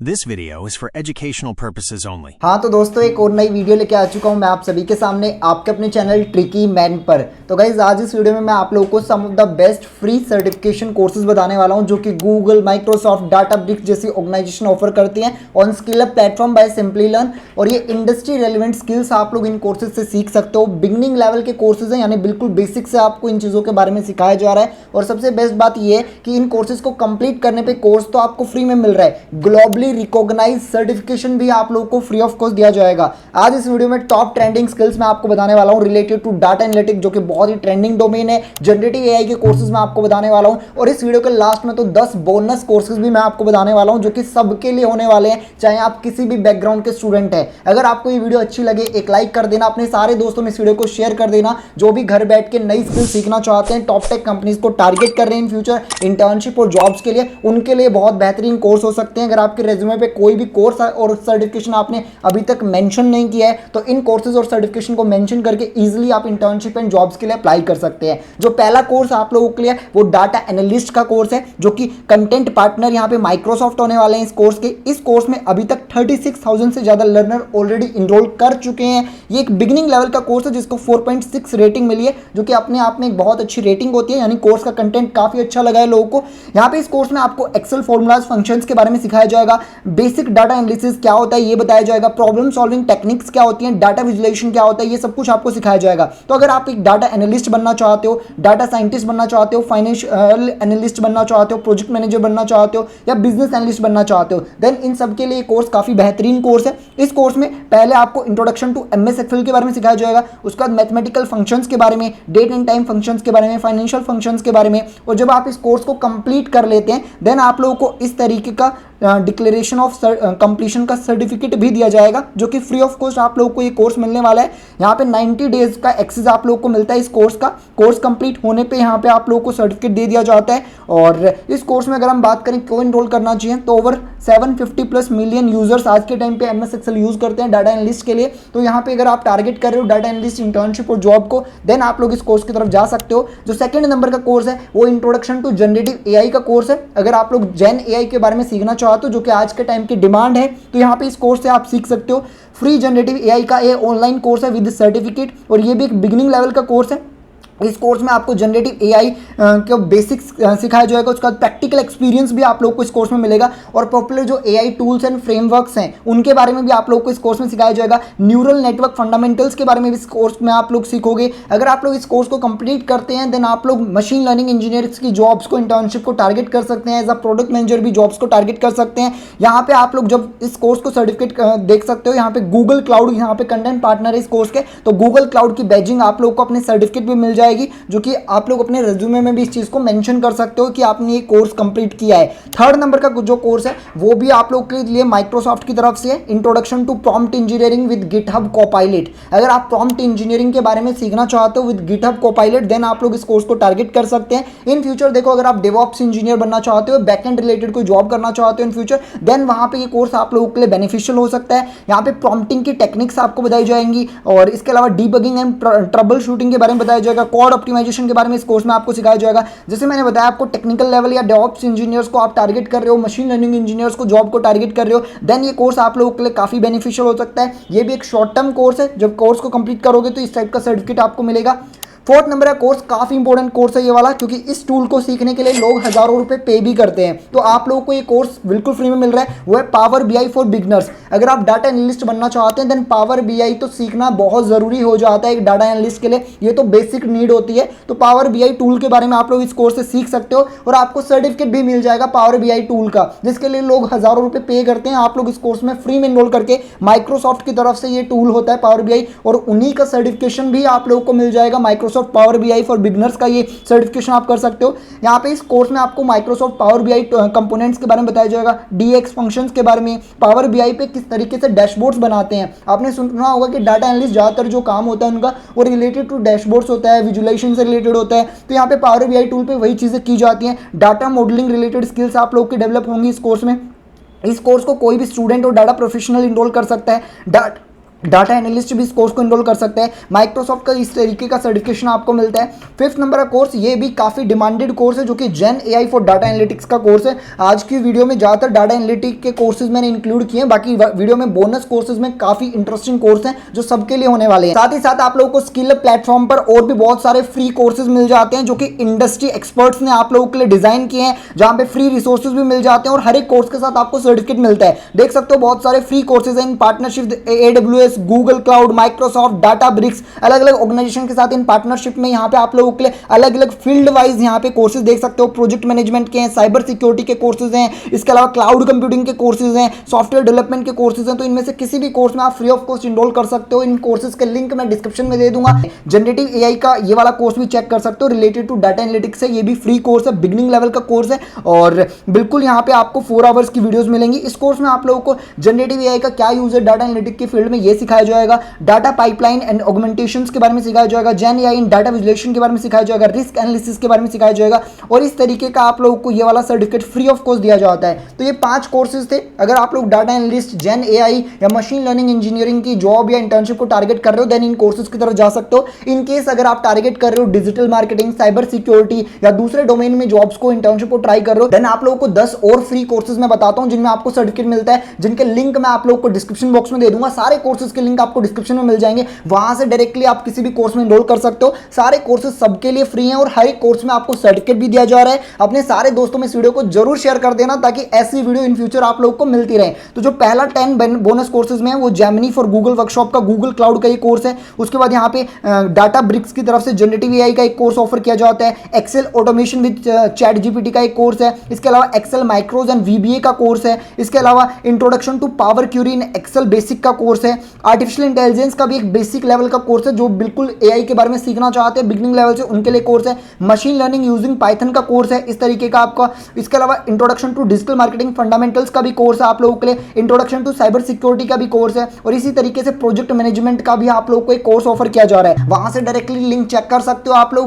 This video is for educational purposes only. हाँ तो दोस्तों एक और नई वीडियो लेके आ चुका हूँ मैं आप सभी के सामने आपके अपने चैनल ट्रिकी मैन पर। तो गाइज आज इस वीडियो में मैं आप लोगों को some of the best free certification courses बताने वाला हूँ जो कि गूगल, माइक्रोसॉफ्ट, डाटाब्रिक्स जैसी ऑर्गेनाइजेशन ऑफर करती हैं on skill up platform by simply learn. और ये इंडस्ट्री रेलिवेंट स्किल्स आप लोग इन कोर्सेज से सीख सकते हो। बिगनिंग लेवल के कोर्सेज हैं, यानी बिल्कुल बेसिक से आपको इन चीज़ों के बारे में सिखाया जा रहा है। और सबसे बेस्ट बात ये है कि इन कोर्सेज को कंप्लीट करने पर कोर्स तो आपको फ्री में मिल रहा है, ग्लोबली रिकॉग्नाइज सर्टिफिकेशन भी आप लोगों को फ्री ऑफ कॉस्ट दिया जाएगा। आज इस वीडियो में टॉप ट्रेंडिंग स्किल्स मैं आपको बताने वाला हूं रिलेटेड टू डाटा एनालिटिक्स, जो कि बहुत ही ट्रेंडिंग डोमेन है। जनरेटिव एआई के कोर्सेज मैं आपको बताने वाला हूं और इस वीडियो के लास्ट में तो 10 बोनस कोर्सेज भी मैं आपको बताने वाला हूं जो कि सबके लिए होने वाले हैं, चाहे आप किसी भी बैकग्राउंड के स्टूडेंट हैं। अगर आपको ये वीडियो अच्छी लगे एक लाइक कर देना, अपने सारे दोस्तों में इस वीडियो को शेयर कर देना जो भी घर बैठ के नई स्किल सीखना चाहते हैं, टॉप टेक कंपनीज को टारगेट कर रहे हैं इन फ्यूचर इंटर्नशिप और जॉब्स के लिए, उनके लिए बहुत बेहतरीन कोर्स हो सकते हैं। अगर आपके रेज्यूमे पे कोई भी कोर्स और सर्टिफिकेशन आपने अभी तक मेंशन नहीं किया है तो इन कोर्सेज और सर्टिफिकेशन को मेंशन करके इजीली आप इंटर्नशिप एंड जॉब्स के लिए अप्लाई कर सकते हैं। जो पहला कोर्स आप लोगों के लिए वो डाटा एनालिस्ट का कोर्स है, जो कि कंटेंट पार्टनर यहाँ पे माइक्रोसॉफ्ट होने वाले हैं इस कोर्स के। इस कोर्स में अभी तक 36,000 से ज्यादा लर्नर ऑलरेडी इनरोल कर चुके हैं। ये एक बिगिनिंग लेवल का कोर्स है जिसको 4.6 रेटिंग मिली है, जो कि अपने आप में एक बहुत अच्छी रेटिंग होती है, यानी कोर्स का कंटेंट काफी अच्छा लगा है लोगों को। यहाँ पे इस कोर्स में आपको एक्सेल फॉर्मूलाज, फंक्शंस के बारे में सिखाया जाएगा, बेसिक डाटा एनालिसिस क्या होता है ये बताया जाएगा, प्रॉब्लम सॉल्विंग टेक्निक्स क्या होती हैं, डाटा विजुअलाइजेशन क्या होता है, ये सब कुछ आपको सिखाया जाएगा। तो अगर आप एक डाटा एनालिस्ट बनना चाहते हो, डाटा साइंटिस्ट बनना चाहते हो, फाइनेंशियल एनालिस्ट बनना चाहते हो, प्रोजेक्ट मैनेजर बनना चाहते हो या बिजनेस एनालिस्ट बनना चाहते हो, देन इन सब के लिए कोर्स काफी बेहतरीन कोर्स है। इस कोर्स में पहले आपको इंट्रोडक्शन टू एमएस एक्सेल के बारे में सिखाया जाएगा, उसके बाद मैथमेटिकल फंक्शंस के बारे में, डेट एंड टाइम फंक्शंस के बारे में, फाइनेंशियल फंक्शंस के बारे में। और जब आप इस कोर्स को कंप्लीट कर लेते हैं देन आप लोगों को इस तरीके का डिक्लेरेशन ऑफ कंप्लीशन का सर्टिफिकेट भी दिया जाएगा, जो कि फ्री ऑफ कॉस्ट आप लोगों को ये कोर्स मिलने वाला है। यहाँ पे 90 डेज का एक्सेस आप लोगों को मिलता है इस कोर्स का। कोर्स कंप्लीट होने पे यहाँ पे आप लोगों को सर्टिफिकेट दे दिया जाता है। और इस कोर्स में अगर हम बात करें क्यों इनरोल करना चाहिए, तो ओवर 750+ मिलियन यूजर्स आज के टाइम पे एमएस एक्सेल यूज करते हैं डाटा एनालिस्ट के लिए। तो यहाँ पे अगर आप टारगेट कर रहे हो डाटा एनालिस्ट, इंटर्नशिप और जॉब को, देन आप लोग इस कोर्स की तरफ जा सकते हो। जो सेकंड नंबर का कोर्स है वो इंट्रोडक्शन टू जनरेटिव एआई का कोर्स है। अगर आप लोग जेन एआई के बारे में सीखना चाहते हो, जो कि आज के टाइम की डिमांड है, तो यहाँ पे इस कोर्स से आप सीख सकते हो। फ्री जनरेटिव एआई का ये ऑनलाइन कोर्स है विद सर्टिफिकेट, और ये भी एक बिगिनिंग लेवल का कोर्स है। इस कोर्स में आपको जनरेटिव एआई के बेसिक्स सिखाया जाएगा, उसका प्रैक्टिकल एक्सपीरियंस भी आप लोग को इस कोर्स में मिलेगा। और पॉपुलर जो एआई टूल्स एंड फ्रेमवर्क्स हैं उनके बारे में भी आप लोग को इस कोर्स में सिखाया जाएगा। न्यूरल नेटवर्क फंडामेंटल्स के बारे में भी इस कोर्स में आप लोग सीखोगे। अगर आप लोग इस कोर्स को कंप्लीट करते हैं देन आप लोग मशीन लर्निंग इंजीनियर्स की जॉब्स को, इंटर्नशिप को टारगेट कर सकते हैं। एज अ प्रोडक्ट मैनेजर भी जॉब्स को टारगेट कर सकते हैं। यहाँ पे आप लोग जब इस कोर्स को सर्टिफिकेट देख सकते हो, यहाँ पे गूगल क्लाउड यहाँ पे कंटेंट पार्टनर है इस कोर्स के, तो गूगल क्लाउड की बैजिंग आप लोग को अपने सर्टिफिकेट भी मिल जाएगी, जो कि आप लोग अपने रेज्यूमे में भी इस चीज को मेंशन कर सकते हो कि आपने ये कोर्स कंप्लीट किया है। थर्ड नंबर का जो कोर्स है वो भी आप लोग के लिए माइक्रोसॉफ्ट की तरफ से है, introduction to prompt engineering with GitHub Copilot. अगर आप प्रॉम्प्ट इंजीनियरिंग के बारे में सीखना चाहते हो विद गिटहब कोपायलट, देन आप लोग इस कोर्स को टारगेट कर सकते हैं। इन फ्यूचर देखो, अगर आप डेवऑप्स इंजीनियर बनना चाहते हो, बैकएंड रिलेटेड कोई जॉब करना चाहते हो इन फ्यूचर, देन वहां पे ये कोर्स आप लोगों के लिए बेनिफिशियल हो सकता है। यहाँ पे प्रॉम्प्टिंग की टेक्निक्स आपको बताई जाएंगी, और इसके अलावा डीबगिंग एंड ट्रबल शूटिंग के बारे में बताया जाएगा। कोड ऑप्टिमाइजेशन के बारे में इस कोर्स में आपको सिखाया जाएगा। जैसे मैंने बताया आपको टेक्निकल लेवल या डेवऑप्स इंजीनियर्स को आप टारगेट कर रहे हो, मशीन लर्निंग इंजीनियर्स को जॉब को टारगेट कर रहे हो, देन ये कोर्स आप लोगों के लिए काफी बेनिफिशियल हो सकता है। ये भी एक शॉर्ट टर्म कोर्स है, जब कोर्स को कंप्लीट करोगे तो इस टाइप का सर्टिफिकेट आपको मिलेगा। फोर्थ नंबर का कोर्स काफी इंपॉर्टेंट कोर्स है ये वाला, क्योंकि इस टूल को सीखने के लिए लोग हजारों रुपए पे भी करते हैं। तो आप लोगों को ये कोर्स बिल्कुल फ्री में मिल रहा है, वो है पावर बीआई फॉर बिगनर्स। अगर आप डाटा एनालिस्ट बनना चाहते हैं देन पावर बीआई तो सीखना बहुत जरूरी हो जाता है एक डाटा एनालिस्ट के लिए, ये तो बेसिक नीड होती है। तो पावर बीआई टूल के बारे में आप लोग इस कोर्स से सीख सकते हो, और आपको सर्टिफिकेट भी मिल जाएगा पावर बीआई टूल का, जिसके लिए लोग हजारों रुपए पे करते हैं। आप लोग इस कोर्स में फ्री में इनरोल करके, माइक्रोसॉफ्ट की तरफ से ये टूल होता है पावर बीआई, और उन्हीं का सर्टिफिकेशन भी आप लोगों को मिल जाएगा। Microsoft power BI for beginners का ये सर्टिफिकेशन आप कर सकते हो। यहाँ पे इस कोर्स में आपको माइक्रोसॉफ्ट पावर बीआई कंपोनेंट्स के बारे में बताया जाएगा, डीएक्स फंक्शंस के बारे में, पावर बीआई पे किस तरीके से डैशबोर्ड्स बनाते हैं। आपने सुना होगा कि डाटा एनालिस्ट ज्यादातर जो काम होता है उनका वो रिलेटेड टू डैशबोर्ड्स होता है, विजुअलाइजेशन से रिलेटेड होता है। तो यहाँ पे पावर बीआई टूल पे वही चीजें की जाती हैं। डाटा मॉडलिंग रिलेटेड स्किल्स आप लोग की डेवलप होंगी इस कोर्स में। इस कोर्स को कोई भी स्टूडेंट और डाटा प्रोफेशनल इनरोल कर सकता है। डाटा एनालिस्ट भी इस कोर्स को इनरोल कर सकते हैं। माइक्रोसॉफ्ट का इस तरीके का सर्टिफिकेशन आपको मिलता है। 5th नंबर का कोर्स, ये भी काफ़ी डिमांडेड कोर्स है जो कि जेन एआई फॉर डाटा एनालिटिक्स का कोर्स है। आज की वीडियो में ज़्यादातर डाटा एनालिटिक्स के कोर्सेज मैंने इंक्लूड किए हैं, बाकी वीडियो में बोनस कोर्सेज में काफ़ी इंटरेस्टिंग कोर्स हैं जो सबके लिए होने वाले हैं। साथ ही साथ आप लोगों को स्किल प्लेटफॉर्म पर और भी बहुत सारे फ्री कोर्सेज मिल जाते हैं जो कि इंडस्ट्री एक्सपर्ट्स ने आप लोगों के लिए डिजाइन किए हैं, जहां पे फ्री रिसोर्सेज भी मिल जाते हैं और हर एक कोर्स के साथ आपको सर्टिफिकेट मिलता है। देख सकते हो बहुत सारे फ्री कोर्सेज हैं in partnership AWS, Google cloud, Microsoft, Databricks, अलग अलग ऑर्गेनाइजेशन के साथ इन पार्टनरशिप में यहाँ पे आप लोगों के लिए अलग अलग फील्ड वाइज यहाँ पे कोर्सेज देख सकते हो। प्रोजेक्ट मैनेजमेंट के हैं, साइबर सिक्योरिटी के कोर्सेज हैं, इसके अलावा क्लाउड कंप्यूटिंग के कोर्सेज हैं, सॉफ्टवेयर डेवलपमेंट के कोर्सेज हैं। तो इनमें से किसी भी कोर्स में आप फ्री ऑफ कॉस्ट इनरोल कर सकते हो। इन कोर्सेज के लिंक मैं डिस्क्रिप्शन में दे दूंगा। जनरेटिव एआई का ये वाला कोर्स भी चेक कर सकते हो, रिलेटेड टू डाटा एनालिटिक्स है। ये भी फ्री कोर्स है, बिगिनिंग लेवल का कोर्स है और बिल्कुल यहाँ पे आपको 4 आवर्स की वीडियोस मिलेंगी। इस कोर्स में आप लोगों को जनरेटिव एआई का क्या यूज है डाटा एनालिटिक्स के फील्ड में ये सिखाया जाएगा, डाटा पाइपलाइन एंड ऑगमेंटेशंस के बारे में सिखाया जाएगा, जेन एआई इन डाटा विजुअलाइजेशन के बारे में सिखाया जाएगा, रिस्क एनालिसिस के बारे में सिखाया जाएगा और इस तरीके का आप लोगों को ये वाला सर्टिफिकेट फ्री ऑफ कॉस्ट दिया जाता है। तो ये 5 कोर्सेज थे। अगर आप लोग डाटा एनालिस्ट, जेन एआई या मशीन लर्निंग इंजीनियरिंग की जॉब या इंटर्नशिप को टारगेट कर रहे हो, देन इन कोर्सेज की तरफ जा सकते हो। इन केस अगर आप टारगेट कर रहे हो डिजिटल मार्केटिंग, साइबर सिक्योरिटी या दूसरे डोमेन में जॉब्स को, इंटर्नशिप को ट्राई कर रहे हो, देन आप लोगों को 10 और फ्री कोर्सेज मैं बताता हूं जिनमें आपको सर्टिफिकेट मिलता है, जिनके लिंक मैं आप लोगों को डिस्क्रिप्शन बॉक्स में दे दूंगा। सारे कोर्सेज के लिंक आपको डिस्क्रिप्शन में मिल जाएंगे, वहां से डायरेक्टली आप किसी भी कोर्स में एनरोल कर सकते हो। सारे कोर्सेज सबके लिए फ्री हैं और हर एक कोर्स में आपको सर्टिफिकेट भी दिया जा रहा है। अपने सारे दोस्तों में इस वीडियो को जरूर शेयर कर देना ताकि ऐसी वीडियो इन फ्यूचर आप लोगों को मिलती रहे। तो जो पहला 10 बोनस कोर्सेज में है वो जेमिनी फॉर गूगल वर्कशॉप का गूगल क्लाउड का ये कोर्स है। उसके बाद यहाँ पे डाटा ब्रिक्स की तरफ से जनरेटिव एआई का एक कोर्स ऑफर किया जाता है। Excel automation with ChatGPT का एक कोर्स है। इसके अलावा एक्सेल माइक्रोज एंड वीबीए का कोर्स है। इसके अलावा introduction to Power Query in Excel basic का कोर्स है। आर्टिफिशियल इंटेलिजेंस का भी एक बेसिक लेवल का कोर्स है, जो बिल्कुल एआई के बारे में सीखना चाहते हैं बिगिनिंग लेवल से उनके लिए कोर्स है। मशीन लर्निंग यूजिंग पाइथन का कोर्स है इस तरीके का आपका। इसके अलावा introduction to digital marketing fundamentals का भी कोर्स है आप लोगों के लिए। इंट्रोडक्शन टू साइबर सिक्योरिटी का भी कोर्स है और इसी तरीके से प्रोजेक्ट मैनेजमेंट का भी आप लोगों को एक कोर्स ऑफर किया जा रहा है। वहां से डायरेक्टली लिंक चेक कर सकते हो आप लोग।